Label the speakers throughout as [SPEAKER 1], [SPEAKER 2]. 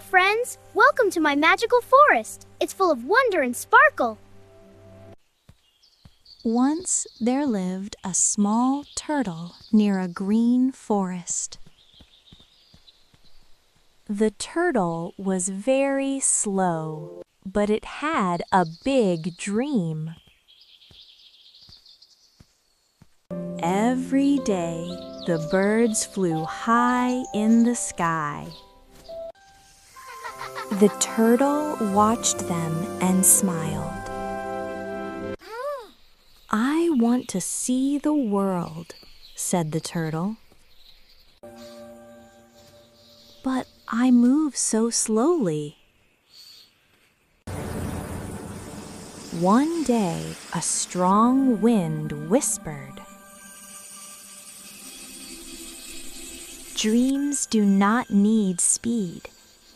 [SPEAKER 1] friends! Welcome to my magical forest. It's full of wonder and sparkle.
[SPEAKER 2] Once there lived a small turtle near a green forest. The turtle was very slow, but it had a big dream. Every day, the birds flew high in the sky. The turtle watched them and smiled. "I want to see the world," said the turtle. "But I move so slowly." One day, a strong wind whispered, "Dreams do not need speed.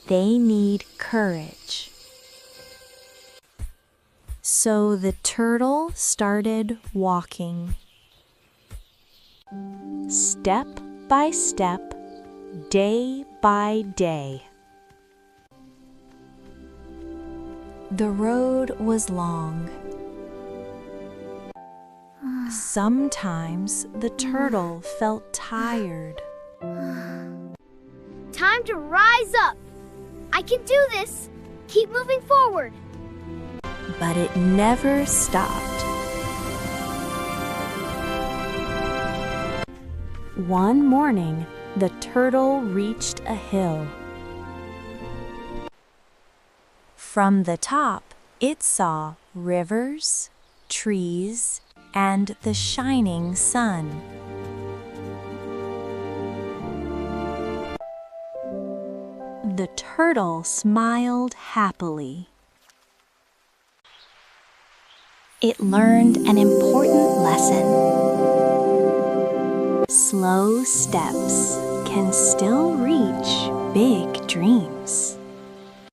[SPEAKER 2] They need courage." So the turtle started walking. Step by step, day by day. The road was long. Sometimes the turtle felt tired.
[SPEAKER 1] Time to rise up. I can do this. Keep moving forward.
[SPEAKER 2] But it never stopped. One morning, the turtle reached a hill. From the top, it saw rivers, trees, and the shining sun. The turtle smiled happily. It learned an important lesson. Slow steps can still reach big dreams.